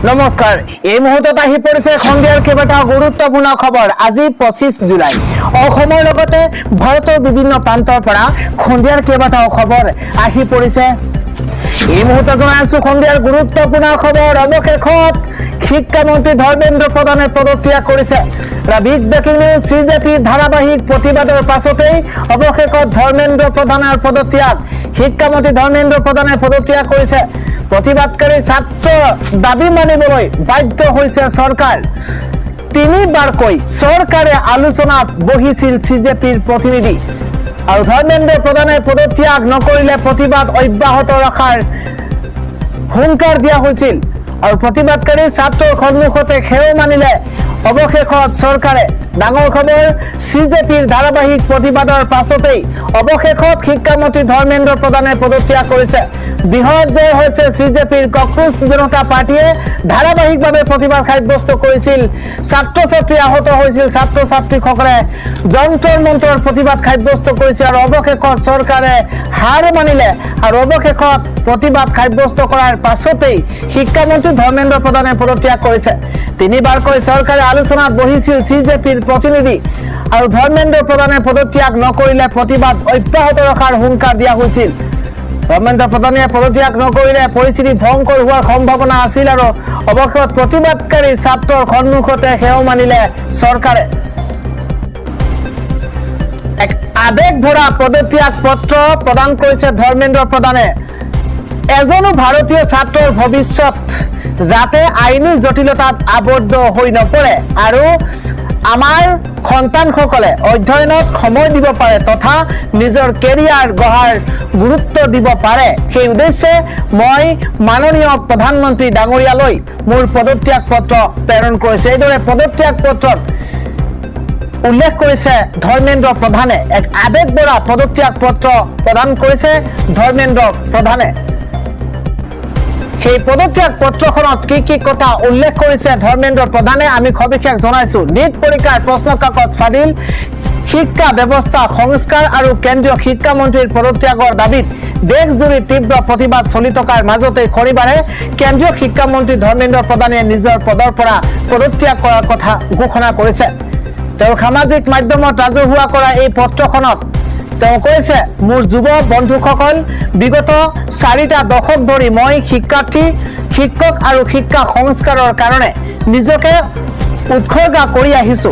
নমস্কাৰ এই মুহূৰ্তত আহি পৰিছে খন্দিয়াৰ কেইবাটাও গুৰুত্বপূৰ্ণ খবৰ। আজি 25 জুলাই অসমৰ লগতে ভাৰতৰ বিভিন্ন প্ৰান্তৰ পৰা খন্দিয়াৰ কেইবাটাও খবৰ আহি পৰিছে। এই মুহূৰ্তত জনাই আছো খন্দিয়াৰ গুৰুত্বপূৰ্ণ খবৰ। অৱশেষত শিক্ষামন্ত্ৰী ধৰ্মেন্দ্ৰ প্ৰধানে পদত্যাগ কৰিছে। Big breaking news. সিজেপিৰ ধাৰাবাহিক প্ৰতিবাদৰ পাছতেই অৱশেষত ধৰ্মেন্দ্ৰ প্ৰধানৰ পদত্যাগ। শিক্ষামন্ত্ৰী ধৰ্মেন্দ্ৰ প্ৰধানে পদত্যাগ কৰিছে। প্ৰতিবাদকাৰী ছাত্ৰ দাবী মানিবলৈ বাধ্য হৈছে চৰকাৰ। তিনিবাৰকৈ চৰকাৰে আলোচনাত বহিছিল সিজেপিৰ প্ৰতিনিধি আৰু ধৰ্মেন্দ্ৰ প্ৰধানে পদত্যাগ নকৰিলে প্ৰতিবাদ অব্যাহত ৰখাৰ হুংকাৰ দিয়া হৈছিল আৰু প্ৰতিবাদকাৰী ছাত্ৰৰ সন্মুখতে খেও মানিলে অৱশেষত চৰকাৰে। ডাঙৰ খবৰ, সিজেপিৰ ধাৰাবাহিক প্ৰতিবাদৰ পাছতেই অৱশেষত শিক্ষামন্ত্ৰী ধৰ্মেন্দ্ৰ প্ৰধানে পদত্যাগ কৰিছে। বৃহৎ জয় হৈছে সিজেপিৰ। কক্ৰোচ জনতা পাৰ্টিয়ে ধাৰাবাহিকভাৱে প্ৰতিবাদ সাব্যস্ত কৰিছিল। ছাত্ৰ ছাত্ৰী আহত হৈছিল। ছাত্ৰ ছাত্ৰীসকলে যন্ত্ৰৰ মন্ত্ৰৰ প্ৰতিবাদ সাব্যস্ত কৰিছিল আৰু অৱশেষত চৰকাৰে হাৰ মানিলে আৰু অৱশেষত প্ৰতিবাদ সাব্যস্ত কৰাৰ পাছতেই শিক্ষামন্ত্ৰী ধৰ্মেন্দ্ৰ প্ৰধানে পদত্যাগ কৰিছে। তিনিবাৰকৈ চৰকাৰে আলোচনাত বহিছিল সিজেপিৰ প্ৰতিনিধি আৰু ধৰ্মেন্দ্ৰ প্ৰধানে পদত্যাগ নকৰিলে প্ৰতিবাদ অব্যাহত ৰখাৰ হুংকাৰ দিয়া হৈছিল। ধৰ্মেন্দ্ৰ প্ৰধানে পদত্যাগ নকৰিলে পৰিস্থিতি ভয়ংকৰ হোৱাৰ সম্ভাৱনা আছিল আৰু অৱশেষত প্ৰতিবাদকাৰী ছাত্ৰৰ সন্মুখতে সেও মানিলে চৰকাৰে। এক আবেগ ভৰা পদত্যাগ পত্ৰ প্ৰদান কৰিছে ধৰ্মেন্দ্ৰ প্ৰধানে। এজনো ভাৰতীয় ছাত্ৰৰ ভৱিষ্যত যাতে আইনী জটিলতাত আবদ্ধ হৈ নপৰে আৰু আমাৰ সন্তানসকলে অধ্যয়নত সময় দিব পাৰে তথা নিজৰ কেৰিয়াৰ গঢ়াৰ গুৰুত্ব দিব পাৰে, সেই উদ্দেশ্যে মই মাননীয় প্ৰধানমন্ত্ৰী ডাঙৰীয়ালৈ মোৰ পদত্যাগ পত্ৰ প্ৰেৰণ কৰিছে। এইদৰে পদত্যাগ পত্ৰত উল্লেখ কৰিছে ধৰ্মেন্দ্ৰ প্ৰধানে। এক আবেগভৰা পদত্যাগ পত্ৰ প্ৰদান কৰিছে ধৰ্মেন্দ্ৰ প্ৰধানে। সেই পদত্যাগ পত্ৰখনত কি কথা উল্লেখ কৰিছে ধৰ্মেন্দ্ৰ প্ৰধানে আমি সবিশেষ জনাইছো। নিট পৰীক্ষাৰ প্ৰশ্ন কাকত ফাদিল, শিক্ষা ব্যৱস্থা সংস্কাৰ আৰু কেন্দ্ৰীয় শিক্ষামন্ত্ৰীৰ পদত্যাগৰ দাবীত দেশজুৰি তীব্ৰ প্ৰতিবাদ চলি থকাৰ মাজতে শনিবাৰে কেন্দ্ৰীয় শিক্ষামন্ত্ৰী ধৰ্মেন্দ্ৰ প্ৰধানে নিজৰ পদৰ পৰা পদত্যাগ কৰাৰ কথা ঘোষণা কৰিছে। তেওঁৰ সামাজিক মাধ্যমত ৰাজহুৱা কৰা এই পত্ৰখনত তেওঁ কৈছে, মোৰ যুৱ বন্ধুসকল, বিগত 4টা দশক ধৰি মই শিক্ষাৰ্থী, শিক্ষক আৰু শিক্ষা সংস্কাৰৰ কাৰণে নিজকে উৎসৰ্গা কৰি আহিছো।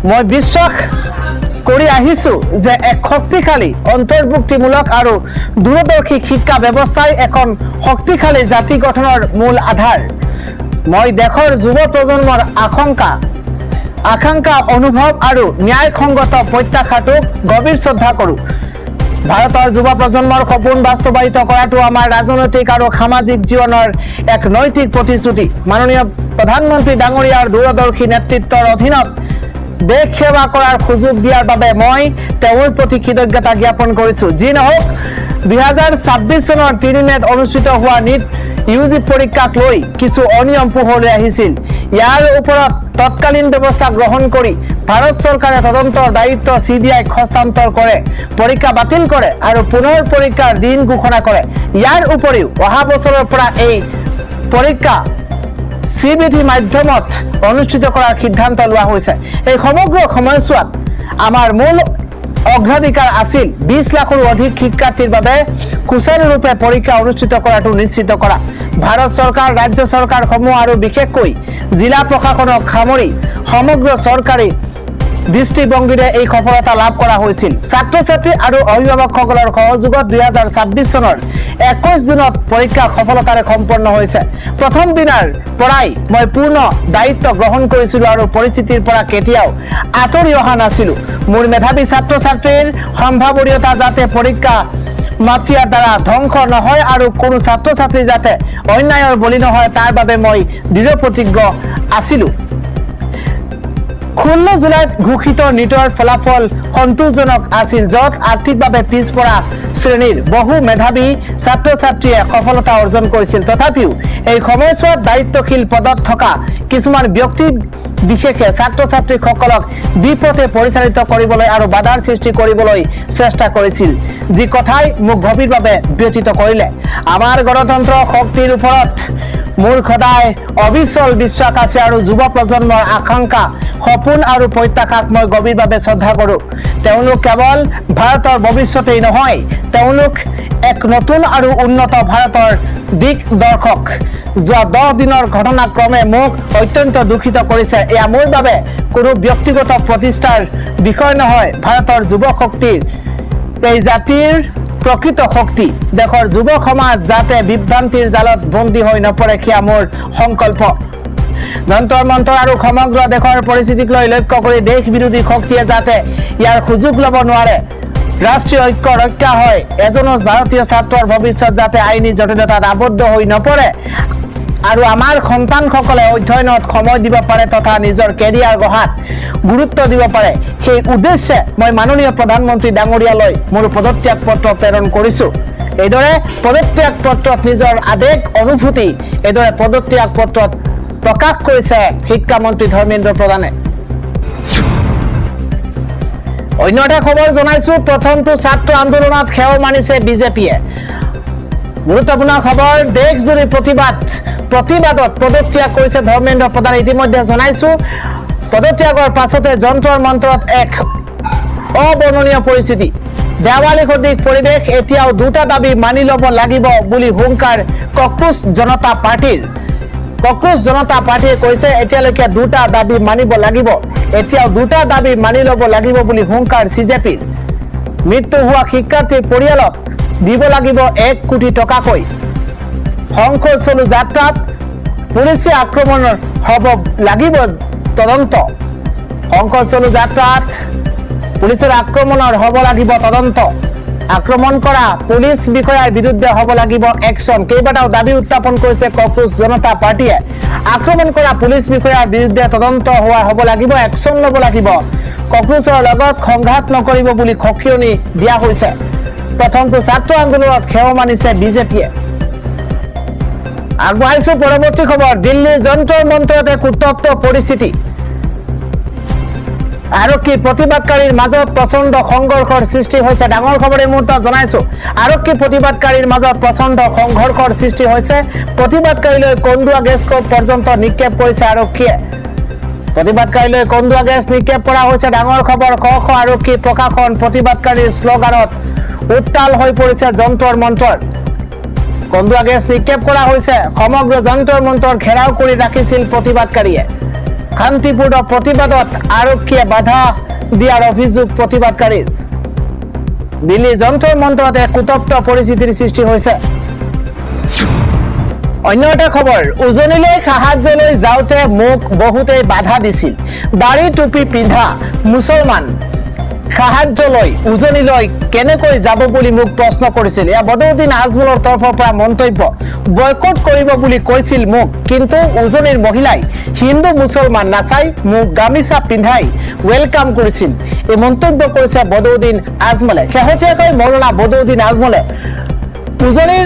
মই বিশ্বাস কৰি আহিছো যে এক শক্তিশালী অন্তৰ্ভুক্তিমূলক আৰু দূৰদৰ্শী শিক্ষা ব্যৱস্থাই এখন শক্তিশালী জাতি গঠনৰ মূল আধাৰ। মই দেশৰ যুৱ প্ৰজন্মৰ আকাংক্ষা অনুভৱ আৰু ন্যায়সংগত প্ৰত্যাশাটোক গভীৰ শ্ৰদ্ধা কৰোঁ। ভাৰতৰ যুৱ প্ৰজন্মৰ সপোন বাস্তৱায়িত কৰাটো আমাৰ ৰাজনৈতিক আৰু সামাজিক জীৱনৰ এক নৈতিক প্ৰতিশ্ৰুতি। মাননীয় প্ৰধানমন্ত্ৰী ডাঙৰীয়াৰ দূৰদৰ্শী নেতৃত্বৰ অধীনত দেশ সেৱা কৰাৰ সুযোগ দিয়াৰ বাবে মই তেওঁৰ প্ৰতি কৃতজ্ঞতা জ্ঞাপন কৰিছো। যি নহওক 2026 চনৰ 3 মেত অনুষ্ঠিত হোৱা নিট ইউজি পৰীক্ষাক লৈ কিছু অনিয়ম পোহৰলৈ আহিছিল। ইয়াৰ ওপৰত তৎকালীন ব্যৱস্থা গ্ৰহণ কৰি ভাৰত চৰকাৰে তদন্তৰ দায়িত্ব CBIক হস্তান্তৰ কৰে, পৰীক্ষা বাতিল কৰে আৰু পুনৰ পৰীক্ষাৰ দিন ঘোষণা কৰে। ইয়াৰ উপৰিও অহা বছৰৰ পৰা এই পৰীক্ষা CBT মাধ্যমত অনুষ্ঠিত কৰাৰ সিদ্ধান্ত লোৱা হৈছে। এই সমগ্ৰ সময়ছোৱাত আমাৰ মূল অগ্ৰাধিকাৰ আছিল 20 লাখৰো অধিক শিক্ষাৰ্থীৰ বাবে সুচাৰুৰূপে পৰীক্ষা অনুষ্ঠিত কৰাটো নিশ্চিত কৰা। ভাৰত চৰকাৰ, ৰাজ্য চৰকাৰসমূহ আৰু বিশেষকৈ জিলা প্ৰশাসনক সামৰি সমগ্ৰ চৰকাৰী দৃষ্টিভংগীৰে এই সফলতা লাভ কৰা হৈছিল। ছাত্ৰ ছাত্ৰী আৰু অভিভাৱকসকলৰ সহযোগত 2026 চনৰ 21 জুনত পৰীক্ষা সফলতাৰে সম্পন্ন হৈছে। প্ৰথম দিনাৰ পৰাই মই পূৰ্ণ দায়িত্ব গ্ৰহণ কৰিছিলো আৰু পৰিস্থিতিৰ পৰা কেতিয়াও আঁতৰি অহা নাছিলো। মোৰ মেধাৱী ছাত্ৰ ছাত্ৰীৰ সম্ভাৱনীয়তা যাতে পৰীক্ষা মাফিয়াৰ দ্বাৰা ধ্বংস নহয় আৰু কোনো ছাত্ৰ ছাত্ৰী যাতে অন্যায়ৰ বলি নহয় তাৰ বাবে মই দৃঢ় প্ৰতিজ্ঞ আছিলো। 16 জুলাইত ঘোষিত নিটৰ ফলাফল সন্তোষজনক আছিল, য'ত আৰ্থিকভাৱে পিছপৰা শ্ৰেণীৰ বহু মেধাৱী ছাত্ৰ ছাত্ৰীয়ে সফলতা অৰ্জন কৰিছিল। তথাপিও এই সময়ছোৱাত দায়িত্বশীল পদত থকা কিছুমান ব্যক্তি বিশেষে ছাত্ৰ ছাত্ৰীসকলক বিপথে পৰিচালিত কৰিবলৈ আৰু বাধাৰ সৃষ্টি কৰিবলৈ চেষ্টা কৰিছিল, যি কথাই মোক গভীৰভাৱে ব্যথিত কৰিলে। আমাৰ গণতন্ত্ৰ শক্তিৰ ওপৰত মোৰ সদায় অবিচল বিশ্বাস আছে আৰু যুৱ প্ৰজন্মৰ আকাংক্ষা সপোন আৰু প্ৰত্যাশাক মই গভীৰভাৱে শ্ৰদ্ধা কৰোঁ তেওঁলোক কেৱল ভাৰতৰ ভৱিষ্যতেই নহয় তেওঁলোক এক নতুন আৰু উন্নত ভাৰতৰ দিক দৰ্শক যোৱা 10 দিনৰ ঘটনাক্ৰমে মোক অত্যন্ত দুখিত কৰিছে এয়া মোৰ বাবে কোনো ব্যক্তিগত প্ৰতিষ্ঠাৰ বিষয় নহয় ভাৰতৰ যুৱ শক্তিৰ এই জাতিৰ প্ৰকৃত শক্তি দেশৰ যুৱ সমাজ যাতে বিভ্ৰান্তিৰ জালত বন্দী হৈ নপৰে সেয়া মোৰ সংকল্প যন্তৰ মন্তৰ আৰু সমগ্ৰ দেশৰ পৰিস্থিতিক লৈ লক্ষ্য কৰি দেশ বিৰোধী শক্তিয়ে যাতে ইয়াৰ সুযোগ ল'ব নোৱাৰে ৰাষ্ট্ৰীয় ঐক্য ৰক্ষা হয় এজনো ভাৰতীয় ছাত্ৰৰ ভৱিষ্যত যাতে আইনী জটিলতাত আবদ্ধ হৈ নপৰে আৰু আমাৰ সন্তানসকলে অধ্যয়নত সময় দিব পাৰে তথা নিজৰ কেৰিয়াৰ গঢ়াত গুৰুত্ব দিব পাৰে সেই উদ্দেশ্যে মই মাননীয় প্ৰধানমন্ত্ৰী ডাঙৰীয়ালৈ মোৰ পদত্যাগ পত্ৰ প্ৰেৰণ কৰিছোঁ এইদৰে পদত্যাগ পত্ৰত নিজৰ আবেগ অনুভূতি এইদৰে পদত্যাগ পত্ৰত প্ৰকাশ কৰিছে শিক্ষামন্ত্ৰী ধৰ্মেন্দ্ৰ প্ৰধানে অন্য এটা খবৰ জনাইছো প্ৰথমটো ছাত্ৰ আন্দোলনত সেও মানিছে বিজেপিয়ে গুৰুত্বপূৰ্ণ খবৰ দেশজুৰি প্ৰতিবাদত পদত্যাগ কৰিছে ধৰ্মেন্দ্ৰ প্ৰধানে ইতিমধ্যে জনাইছো পদত্যাগৰ পাছতে যন্তৰ মন্তৰত এক অবৰ্ণনীয় পৰিস্থিতি দেৱালী সদৃশ পৰিৱেশ এতিয়াও দুটা দাবী মানি ল'ব লাগিব বুলি হুংকাৰ কক্ৰোচ জনতা পাৰ্টিয়ে কৈছে এতিয়ালৈকে দুটা দাবী মানিব লাগিব এতিয়াও দুটা দাবী মানি ল'ব লাগিব বুলি হুংকাৰ সিজেপিৰ মৃত্যু হোৱা শিক্ষাৰ্থীৰ পৰিয়ালক দিব লাগিব 1 কোটি টকাকৈ সংসদ চলো যাত্ৰাত পুলিচে আক্ৰমণ হ'ব লাগিব তদন্ত সংসদ চলো যাত্ৰাত পুলিচৰ আক্ৰমণৰ হ'ব লাগিব তদন্ত আক্ৰমণ কৰা পুলিচ বিষয়াৰ বিৰুদ্ধে হ'ব লাগিব একশন কেইবাটাও দাবী উত্থাপন কৰিছে কক্ৰোচ জনতা পাৰ্টিয়ে আক্ৰমণ কৰা পুলিচ বিষয়াৰ বিৰুদ্ধে তদন্ত হ'ব লাগিব একশন ল'ব লাগিব কক্ৰোচৰ লগত সংঘাত নকৰিব বুলি সকিয়নি দিয়া হৈছে প্ৰথমটো ছাত্ৰ আন্দোলনত সেও মানিছে বিজেপিয়ে আগবাঢ়িছো পৰৱৰ্তী খবৰ দিল্লীৰ যন্তৰ মন্তৰত এক উত্তপ্ত পৰিস্থিতি আৰক্ষী প্ৰতিবাদকাৰীৰ মাজত প্ৰচণ্ড সংঘৰ্ষৰ সৃষ্টি হৈছে ডাঙৰ খবৰ এই মুহূৰ্তত জনাইছো আৰক্ষী প্ৰতিবাদকাৰীৰ মাজত প্ৰচণ্ড সংঘৰ্ষৰ সৃষ্টি হৈছে প্ৰতিবাদকাৰীলৈ কন্দুৱা গেছ পৰ্যন্ত নিক্ষেপ কৰিছে আৰক্ষীয়ে প্ৰতিবাদকাৰীলৈ কন্দুৱা গেছ নিক্ষেপ কৰা হৈছে ডাঙৰ খবৰ শ আৰক্ষী প্ৰশাসন প্ৰতিবাদকাৰীৰ শ্লোগানত উত্তাল হৈ পৰিছে যন্তৰ মন্তৰ কন্দুৱা গেছ নিক্ষেপ কৰা হৈছে সমগ্ৰ যন্তৰ মন্তৰ ঘেৰাও কৰি ৰাখিছিল প্ৰতিবাদকাৰীয়ে শান্তিপূৰ্ণ প্ৰতিবাদত আৰক্ষীয়ে বাধা দিয়াৰ অভিযোগ প্ৰতিবাদকাৰীৰ দিল্লী যন্তৰ মন্তৰত এক উত্তপ্ত পৰিস্থিতিৰ সৃষ্টি হৈছে অন্য এটা খবৰ উজনিলৈ সাহায্যলৈ যাওঁতে মোক বহুতে বাধা দিছিল দাড়ি টুপি পিন্ধা মুছলমান সাহায্যলৈ উজনিলৈ কেনেকৈ যাব বুলি মোক প্ৰশ্ন কৰিছিল এয়া বদৰুদ্দিন আজমলৰ তৰফৰ পৰা মন্তব্য বয়কট কৰিব বুলি কৈছিল মোক কিন্তু উজনিৰ মহিলাই হিন্দু মুছলমান নাচাই মোক গামিছা পিন্ধাই ওয়েলকাম কৰিছিল এই মন্তব্য কৰিছে বদৰুদ্দিন আজমলে শেহতীয়াকৈ মৌলানা বদৰুদ্দিন আজমলে উজনিৰ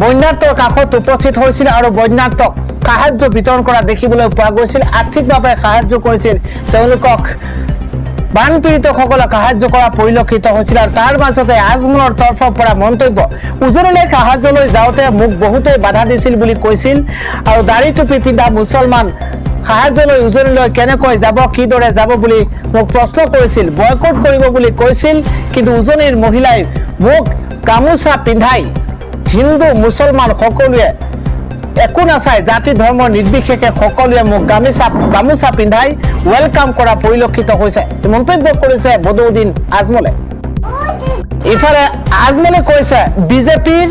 বন্যাৰ্তৰ কাষত উপস্থিত হৈছিল আৰু বন্যাৰ্তক সাহায্য বিতৰণ কৰা দেখিবলৈ পোৱা গৈছিল আৰ্থিকভাৱে সাহায্য কৰিছিল তেওঁলোকক বানপীড়িতসকলক সাহায্য কৰা পৰিলক্ষিত হৈছিল আৰু তাৰ মাজতে আজমলৰ তৰফৰ পৰা মন্তব্য উজনিলৈ সাহায্যলৈ যাওঁতে মোক বহুতে বাধা দিছিল বুলি কৈছিল আৰু দাড়ি টুপি পিন্ধা মুছলমান সাহায্যলৈ উজনিলৈ কেনেকৈ যাব কিদৰে যাব বুলি মোক প্ৰশ্ন কৰিছিল বয়কট কৰিব বুলি কৈছিল কিন্তু উজনিৰ মহিলাই মোক গামোচা পিন্ধাই হিন্দু মুছলমান সকলোৱে একো নাচাই জাতি ধৰ্ম নিৰ্বিশেষে সকলোৱে মোক গামোচা পিন্ধাই ওয়েলকাম কৰা পৰিলক্ষিত হৈছে মন্তব্য কৰিছে বদৰুদ্দিন আজমলে ইফালে আজমলে কৈছে বিজেপিৰ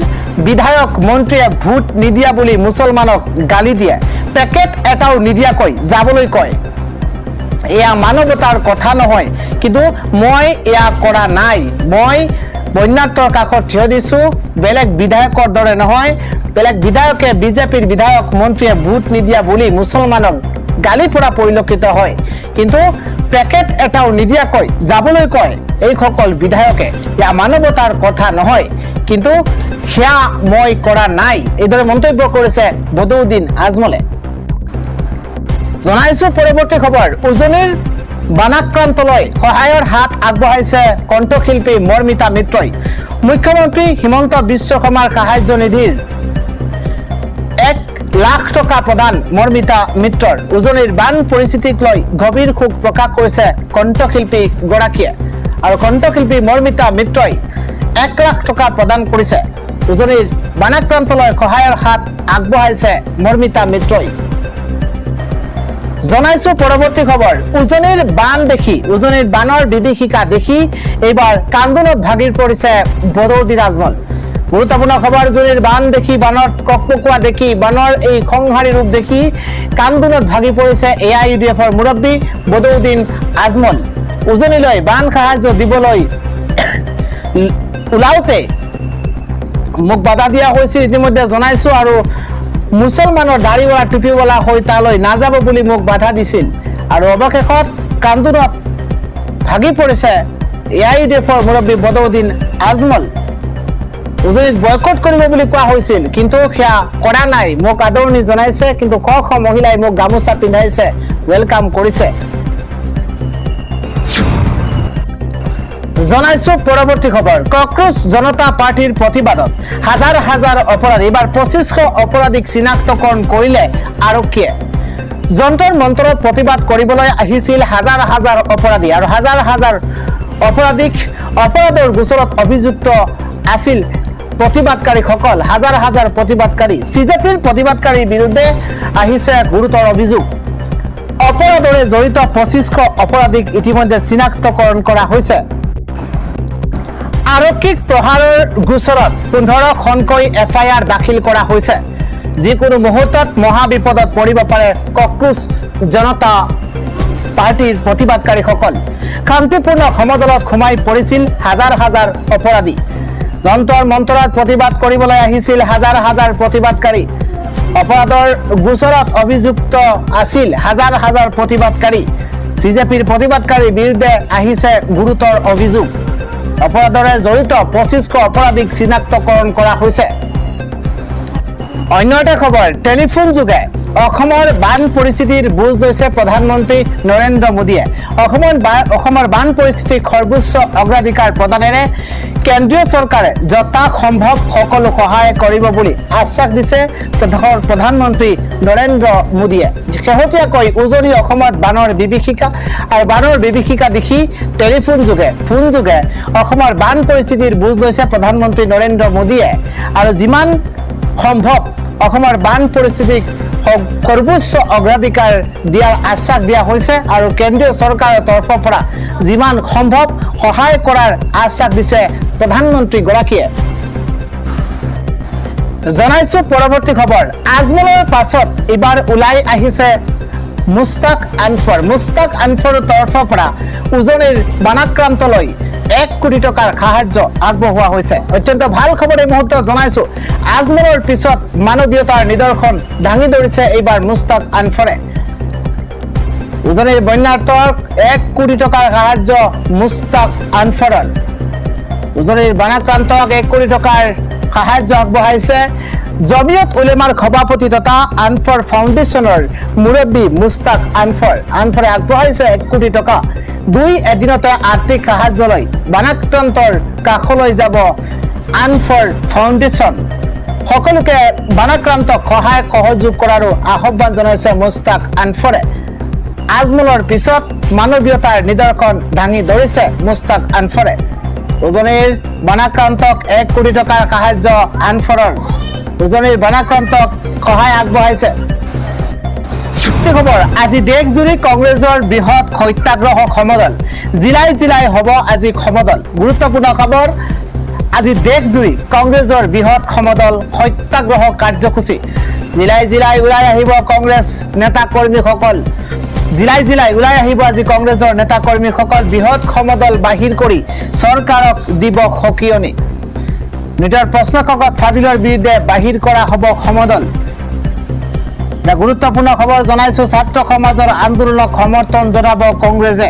বিধায়ক মন্ত্ৰীয়ে ভোট নিদিয়া বুলি মুছলমানক গালি দিয়ে পেকেট এটাও নিদিয়াকৈ যাবলৈ কয় এয়া মানৱতাৰ কথা নহয় কিন্তু মই এয়া কৰা নাই মই বন্যাৰ্তৰ কাষত থিয় দিছো বেলেগ বিধায়কৰ দৰে নহয় বেলেগ বিধায়কে বিজেপিৰ বিধায়ক মন্ত্ৰীয়ে ভোট নিদিয়া বুলি মুছলমানক গালি পৰা পৰিলক্ষিত হয় কিন্তু পেকেট এটাও নিদিয়াকৈ যাবলৈ কয় এইসকল বিধায়কে এয়া মানৱতাৰ কথা নহয় কিন্তু সেয়া মই কৰা নাই এইদৰে মন্তব্য কৰিছে বদৰুদ্দিন আজমলে জনাইছো পৰৱৰ্তী খবৰ উজনিৰ বানাক্ৰান্তলৈ সহায়ৰ হাত আগবঢ়াইছে কণ্ঠশিল্পী মৰ্মিতা মিত্ৰই মুখ্যমন্ত্ৰী হিমন্ত বিশ্ব শৰ্মাৰ সাহায্য নিধিৰ 1 লাখ টকা প্ৰদান মৰ্মিতা মিত্ৰৰ উজনিৰ বান পৰিস্থিতিক লৈ গভীৰ শোক প্ৰকাশ কৰিছে কণ্ঠশিল্পী গৰাকীয়ে আৰু কণ্ঠশিল্পী মৰ্মিতা মিত্ৰই 1 লাখ টকা প্ৰদান কৰিছে উজনিৰ বানাক্ৰান্তলৈ সহায়ৰ হাত আগবঢ়াইছে মৰ্মিতা মিত্ৰই জনাইছো পৰৱৰ্তী খবৰ উজনিৰ বান দেখি উজনিৰ বানৰ বিভীষিকা দেখি এইবাৰ কান্দোনত ভাগি পৰিছে বদৌদি ৰাজমল গুৰুত্বপূৰ্ণ খবৰ উজনিৰ বান দেখি বানৰ ককপকোৱা দেখি বানৰ এই সংহাৰী ৰূপ দেখি কান্দোনত ভাগি পৰিছে AIUDFৰ মুৰব্বী বদৌদিন আজমল উজনিলৈ বান সাহায্য দিবলৈ ওলাওতে মোক বাধা দিয়া হৈছিল ইতিমধ্যে জনাইছো আৰু মুছলমানৰ দাড়িৱালা টুপিৱালা হৈ তালৈ নাযাব বুলি মোক বাধা দিছিল আৰু অৱশেষত কান্দোনত ভাগি পৰিছে AIUDFৰ মুৰব্বী বদৌদিন আজমল উজনিত বয়কট কৰিব বুলি কোৱা হৈছিল কিন্তু সেয়া কৰা নাই মোক আদৰণি জনাইছে কিন্তু শ শ মহিলাই মোক গামোচা পিন্ধাইছে ওয়েলকাম কৰিছে জনাইছো পৰৱৰ্তী খবৰ কক্ৰোচ জনতা পাৰ্টিৰ প্ৰতিবাদত হাজাৰ হাজাৰ অপৰাধী এবাৰ 2500 অপৰাধীক চিনাক্তকৰণ কৰিলে আৰক্ষীয়ে যন্তৰ মন্তৰত প্ৰতিবাদ কৰিবলৈ আহিছিল হাজাৰ হাজাৰ অপৰাধী আৰু হাজাৰ হাজাৰ অপৰাধীক অপৰাধৰ গোচৰত অভিযুক্ত আছিল প্ৰতিবাদকাৰীসকল হাজাৰ হাজাৰ প্ৰতিবাদকাৰী CJPৰ প্ৰতিবাদকাৰীৰ বিৰুদ্ধে আহিছে গুৰুতৰ অভিযোগ অপৰাধৰে জড়িত 2500 অপৰাধীক ইতিমধ্যে চিনাক্তকৰণ কৰা হৈছে আৰক্ষীক প্ৰহাৰৰ গোচৰত 15খনকৈ FIR দাখিল কৰা হৈছে যিকোনো মুহূৰ্তত মহাবিপদত পৰিব পাৰে কক্ৰোচ জনতা পাৰ্টিৰ প্ৰতিবাদকাৰীসকল শান্তিপূৰ্ণ সমদলত সোমাই পৰিছিল হাজাৰ হাজাৰ অপৰাধী যন্তৰ মন্তৰত প্ৰতিবাদ কৰিবলৈ আহিছিল হাজাৰ হাজাৰ প্ৰতিবাদকাৰী অপৰাধৰ গোচৰত অভিযুক্ত আছিল হাজাৰ হাজাৰ প্ৰতিবাদকাৰী CJPৰ প্ৰতিবাদকাৰীৰ বিৰুদ্ধে আহিছে গুৰুতৰ অভিযোগ অপৰাধৰে জড়িত 2500 অপৰাধীক চিনাক্তকৰণ কৰা হৈছে অন্য এটা খবৰ টেলিফোন যোগে অসমৰ বান পৰিস্থিতিৰ বুজ লৈছে প্ৰধানমন্ত্ৰী নৰেন্দ্ৰ মোদীয়ে অসমৰ বান পৰিস্থিতিক সৰ্বোচ্চ অগ্ৰাধিকাৰ প্ৰদানেৰে কেন্দ্ৰীয় চৰকাৰে যথা সম্ভৱ সকলো সহায় কৰিব বুলি আশ্বাস দিছে প্ৰধানমন্ত্ৰী নৰেন্দ্ৰ মোদীয়ে শেহতীয়াকৈ উজনি অসমত বানৰ বিভীষিকা দেখি টেলিফোন যোগে ফোন যোগে অসমৰ বান পৰিস্থিতিৰ বুজ লৈছে প্ৰধানমন্ত্ৰী নৰেন্দ্ৰ মোদীয়ে আৰু যিমান সম্ভৱ অসমৰ বান পৰিস্থিতিক সৰ্বোচ্চ অগ্ৰাধিকাৰ দিয়াৰ আশ্বাস দিয়া হৈছে আৰু কেন্দ্ৰীয় চৰকাৰৰ তৰফৰ পৰা যিমান সম্ভৱ সহায় কৰাৰ আশ্বাস দিছে প্ৰধানমন্ত্ৰী গৰাকীয়ে জনাইছো পৰৱৰ্তী খবৰ আজমলৰ পাছত এবাৰ ওলাই আহিছে মুস্তাক আনফৰৰ তৰফৰ পৰা উজনিৰ বানাক্ৰান্তলৈ 1 কোটি টকাৰ সাহায্য আগবঢ়োৱা হৈছে অত্যন্ত ভাল খবৰ এই মুহূৰ্তত জনাইছো আজমলৰ পিছত মানৱীয়তাৰ নিদৰ্শন দাঙি ধৰিছে এইবাৰ মুস্তাক আনফৰে উজনিৰ বন্যাৰ্থক 1 কোটি টকাৰ সাহায্য মুস্তাক আনফৰৰ উজনিৰ বানাক্ৰান্তক 1 কোটি টকাৰ সাহায্য আগবঢ়াইছে জমিয়ত উলেমাৰ সভাপতি তথা আনফৰ ফাউণ্ডেশ্যনৰ মুৰব্বী মুস্তাক আনফৰে আগবঢ়াইছে 1 কোটি টকা 2 এদিনতে আৰ্থিক সাহায্য লৈ বানাক্ৰান্তৰ কাষলৈ যাব আনফৰ ফাউণ্ডেশ্যন সকলোকে বানাক্ৰান্তক সহায় সহযোগ কৰাৰো আহ্বান জনাইছে মুস্তাক আনফৰে আজমলৰ পিছত মানৱীয়তাৰ নিদৰ্শন দাঙি ধৰিছে মুস্তাক আনফৰে উজনিৰ বানাক্ৰান্তক 1 কোটি টকাৰ সাহায্য আনফৰৰ উজনিৰ বানাক্ৰান্তক সহায় আগবঢ়াইছে খবৰ আজি দেশজুৰি কংগ্ৰেছৰ বৃহৎ সত্যাগ্ৰহ সমদল জিলাই হ'ব আজি সমদল গুৰুত্বপূৰ্ণ খবৰ আজি দেশজুৰি কংগ্ৰেছৰ বৃহৎ সমদল সত্যাগ্ৰহ কাৰ্যসূচী জিলাই ওলাই আহিব কংগ্ৰেছ নেতা কৰ্মীসকল জিলাই ওলাই আহিব আজি কংগ্ৰেছৰ নেতা কৰ্মীসকল বৃহৎ সমদল বাহিৰ কৰি চৰকাৰক দিব সকিয়নি নিজৰ প্ৰশ্ন কাকত ফাদিলৰ বিৰুদ্ধে বাহিৰ কৰা হ'ব সমদল গুৰুত্বপূৰ্ণ খবৰ জনাইছো ছাত্ৰ সমাজৰ আন্দোলনক সমৰ্থন জনাব কংগ্ৰেছে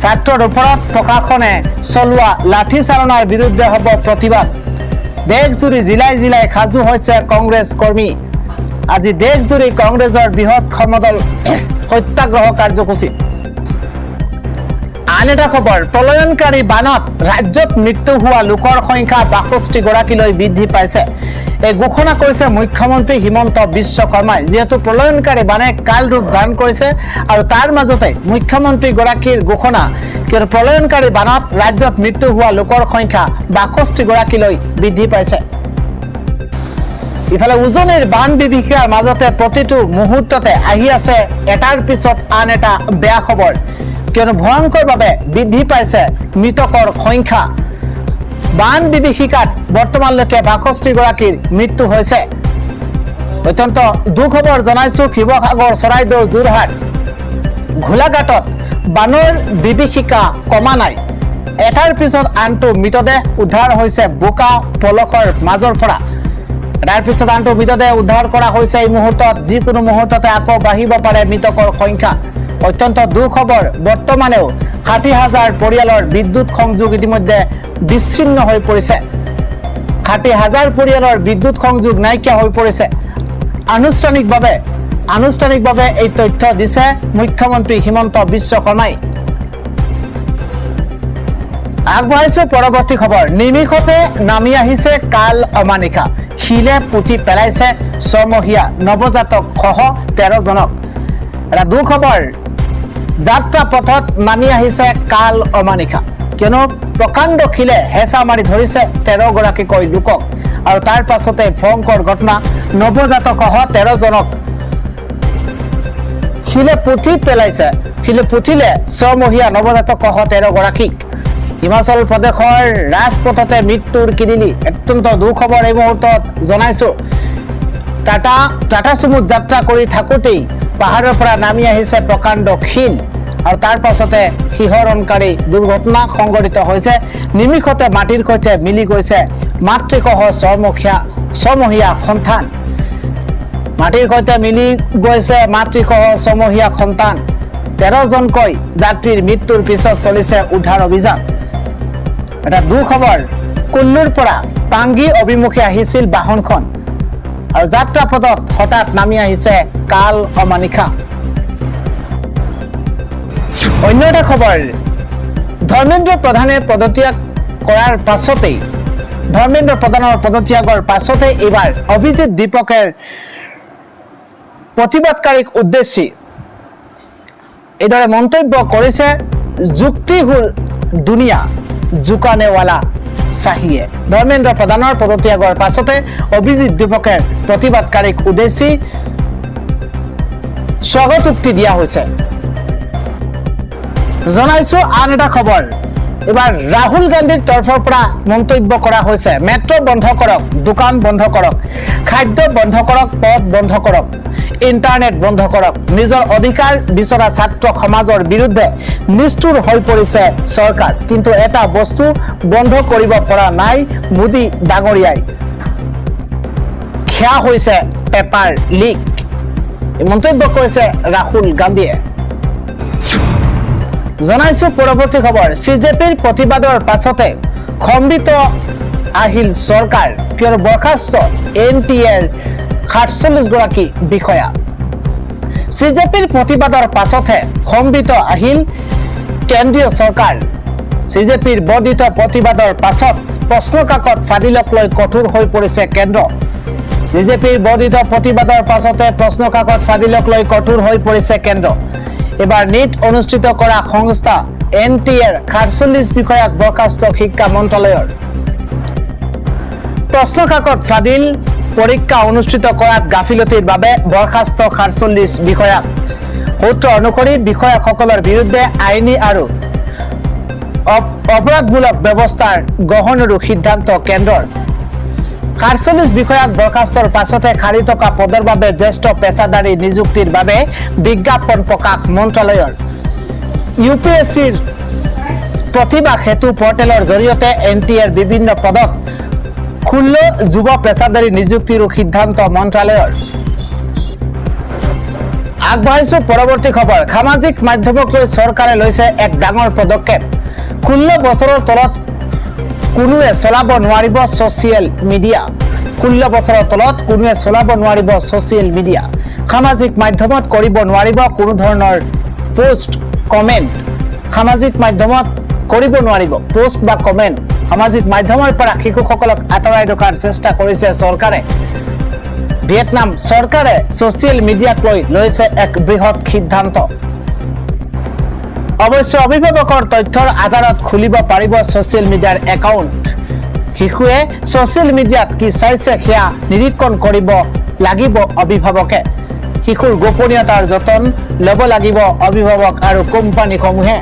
ছাত্ৰৰ ওপৰত প্ৰশাসনে চলোৱা লাঠিচালনাৰ বিৰুদ্ধে হ'ব প্ৰতিবাদ দেশজুৰি জিলাই সাজু হৈছে কংগ্ৰেছ কৰ্মী আজি দেশজুৰি কংগ্ৰেছৰ বৃহৎ সমদল সত্যাগ্ৰহ কাৰ্যসূচী আন এটা খবৰ, প্ৰলয়নকাৰী বানত ৰাজ্যত মৃত্যু হোৱা লোকৰ সংখ্যা ৬২ গৰাকীলৈ বৃদ্ধি পাইছে। এই ঘোষণা কৰিছে মুখ্যমন্ত্ৰী হিমন্ত বিশ্ব শৰ্মাই। যিহেতু প্ৰলয়নকাৰী বানে কাল ৰূপ ধাৰণ কৰিছে আৰু তাৰ মাজতে মুখ্যমন্ত্ৰী গৰাকীৰ ঘোষণা, কিয়নো প্ৰলয়নকাৰী বানত ৰাজ্যত মৃত্যু হোৱা লোকৰ সংখ্যা ৬২ গৰাকীলৈ বৃদ্ধি পাইছে। ইফালে উজনিৰ বান বিভীষিকাৰ মাজতে প্ৰতিটো মুহূৰ্ততে আহি আছে এটাৰ পিছত আন এটা বেয়া খবৰ, কিয়নো ভয়ংকৰভাৱে বৃদ্ধি পাইছে মৃতকৰ সংখ্যা। বান বিভীষিকাত বৰ্তমানলৈকে ৬২ গৰাকীৰ মৃত্যু হৈছে। অত্যন্ত দুখবৰ জনাইছো শিৱসাগৰ, চৰাইদেউ, যোৰহাট, ঘোলাঘাটত বানৰ বিভীষিকা কমা নাই। এটাৰ পিছত আনটো মৃতদেহ উদ্ধাৰ হৈছে বোকা পলসৰ মাজৰ পৰা। তাৰ পিছত আনটো মৃতদেহ উদ্ধাৰ কৰা হৈছে। এই মুহূৰ্তত যিকোনো মুহূৰ্ততে আকৌ বাঢ়িব পাৰে মৃতকৰ সংখ্যা। অত্যন্ত দুখবৰ, বৰ্তমানেও ৬০,০০০ পৰিয়ালৰ বিদ্যুৎ সংযোগ ইতিমধ্যে বিচ্ছিন্ন হৈ পৰিছে। ৬০,০০০ পৰিয়ালৰ বিদ্যুৎ সংযোগ নাইকিয়া হৈ পৰিছে। আনুষ্ঠানিকভাৱে এই তথ্য দিছে মুখ্যমন্ত্ৰী হিমন্ত বিশ্ব শৰ্মাই। আগবঢ়াইছো পৰৱৰ্তী খবৰ। নিমিষতে নামি আহিছে কাল অমানিশা, শিলে পুতি পেলাইছে ছমহীয়া নৱজাতক সহ 13 জনক। এটা দুখবৰ, যাত্ৰা পথত নামি আহিছে কাল অমানিশা, কিয়নো প্ৰকাণ্ড শিলে হেঁচা মাৰি ধৰিছে 13 গৰাকীকৈ লোকক আৰু তাৰ পাছতে ভয়ংকৰ ঘটনা, নৱজাতক সহ 13 জনক শিলে পুতি পেলাইছে। শিলে পুতিলে ছমহীয়া নৱজাতক সহ 13 গৰাকীক। হিমাচল প্ৰদেশৰ ৰাজপথতে মৃত্যুৰ কিৰিলি। অত্যন্ত দুখবৰ এই মুহূৰ্তত জনাইছো। টাটা চুমুত যাত্ৰা কৰি থাকোঁতেই পাহাৰৰ পৰা নামি আহিছে প্ৰকাণ্ড শিল আৰু তাৰ পাছতে শিহৰণকাৰী দুৰ্ঘটনা সংঘটিত হৈছে। নিমিষতে মাটিৰ সৈতে মিলি গৈছে মাতৃসহ ছমহীয়া সন্তান। মাটিৰ সৈতে মিলি গৈছে মাতৃসহ ছমহীয়া সন্তান। 13 জনকৈ যাত্ৰীৰ মৃত্যুৰ পিছত চলিছে উদ্ধাৰ অভিযান। এটা দুখবৰ, কুল্লুৰ পৰা পাংগি অভিমুখে আহিছিল বাহনখন আৰু যাত্ৰা পথত হঠাৎ নামি আহিছে কাল অমানিশা। অন্য এটা খবৰ, ধৰ্মেন্দ্ৰ প্ৰধানৰ পদত্যাগৰ পাছতেই এইবাৰ অভিজিৎ দীপকৰ প্ৰতিবাদকাৰীক উদ্দেশ্যি এইদৰে মন্তব্য কৰিছে যুক্তিহুৰ দুনিয়া জুকানেৱালা চাহিয়ে। ধৰ্মেন্দ্ৰ প্ৰধানৰ পদত্যাগৰ পাছতে অভিজিৎ দীপকৰ প্ৰতিবাদকাৰীক উদ্দেশ্যি স্বাগতোক্তি দিয়া হৈছে। জনাইছো আন এটা খবৰ, এবাৰ ৰাহুল গান্ধীৰ তৰফৰ পৰা মন্তব্য কৰা হৈছে, মেট্ৰো বন্ধ কৰক, দোকান বন্ধ কৰক, খাদ্য বন্ধ কৰক, পথ বন্ধ কৰক, ইণ্টাৰনেট বন্ধ কৰক। নিজৰ অধিকাৰ বিচৰা ছাত্ৰ সমাজৰ বিৰুদ্ধে নিষ্ঠুৰ হৈ পৰিছে চৰকাৰ, কিন্তু এটা বস্তু বন্ধ কৰিব পৰা নাই মোদী ডাঙৰীয়াই, সেয়া হৈছে পেপাৰ লিক। মন্তব্য কৰিছে ৰাহুল গান্ধীয়ে। জনাইছো পৰৱৰ্তী খবৰ, CJPৰ প্ৰতিবাদৰ পাছতে খণ্ডিত আহিল চৰকাৰ, কিয়নো বৰ্খাস্ত NTAৰ ৪৭ গৰাকী বিষয়া। CJPৰ প্ৰতিবাদৰ পাছতহে খণ্ডিত আহিল কেন্দ্ৰীয় চৰকাৰ। CJPৰ বৰ্ধিত প্ৰতিবাদৰ পাছত প্ৰশ্নকাকত ফাদিলক লৈ কঠোৰ হৈ পৰিছে কেন্দ্ৰ। CJPৰ বৰ্ধিত প্ৰতিবাদৰ পাছতে প্ৰশ্নকাকত ফাদিলক লৈ কঠোৰ হৈ পৰিছে কেন্দ্ৰ। এবাৰ নিট অনুষ্ঠিত কৰা সংস্থা NTAৰ ৪৭ বিষয়াক বৰ্খাস্ত শিক্ষা মন্ত্ৰালয়ৰ। প্ৰশ্নকাকত ফাদিল পৰীক্ষা অনুষ্ঠিত কৰাত গাফিলতিৰ বাবে বৰ্খাস্ত ৪৭ বিষয়াক। সূত্ৰ অনুসৰি বিষয়াসকলৰ বিৰুদ্ধে আইনী আৰু অপৰাধমূলক ব্যৱস্থাৰ গ্ৰহণৰো সিদ্ধান্ত কেন্দ্ৰৰ। ৪৭ বিষয়াক বৰ্খাস্তৰ পাছতে খালী থকা পদৰ বাবে জ্যেষ্ঠ পেছাদাৰী নিযুক্তিৰ বাবে বিজ্ঞাপন প্ৰকাশ মন্ত্ৰালয়ৰ। UPSCৰ প্ৰতিভা সেতু পৰ্টেলৰ জৰিয়তে NTAৰ বিভিন্ন পদত 16 যুৱ পেছাদাৰী নিযুক্তিৰো সিদ্ধান্ত মন্ত্ৰালয়ৰ। আগবঢ়াইছো পৰৱৰ্তী খবৰ, সামাজিক মাধ্যমক লৈ চৰকাৰে লৈছে এক ডাঙৰ পদক্ষেপ। 16 বছৰৰ তলত কোনোৱে চলাব নোৱাৰিব ছচিয়েল মিডিয়া। 16 বছৰৰ তলত কোনোৱে চলাব নোৱাৰিব ছচিয়েল মিডিয়া। সামাজিক মাধ্যমত কৰিব নোৱাৰিব কোনো ধৰণৰ পোষ্ট, কমেণ্ট, সামাজিক মাধ্যমত কৰিব নোৱাৰিব পোষ্ট বা কমেন্ট সামাজিক মাধ্যমৰ পৰা শিশুসকলক আঁতৰাই ৰখাৰ চেষ্টা কৰিছে চৰকাৰে ভিয়েটনাম চৰকাৰে ছ'চিয়েল মিডিয়াক লৈ লৈছে এক বৃহৎ সিদ্ধান্ত অৱশ্যে অভিভাৱকৰ তথ্যৰ আধাৰত খুলিব পাৰিব ছ'চিয়েল মিডিয়াৰ একাউণ্ট শিশুৱে ছ'চিয়েল মিডিয়াত কি চাইছে সেয়া নিৰীক্ষণ কৰিব লাগিব অভিভাৱকে শিশুৰ গোপনীয়তাৰ যতন ল'ব লাগিব অভিভাৱক আৰু কোম্পানীসমূহে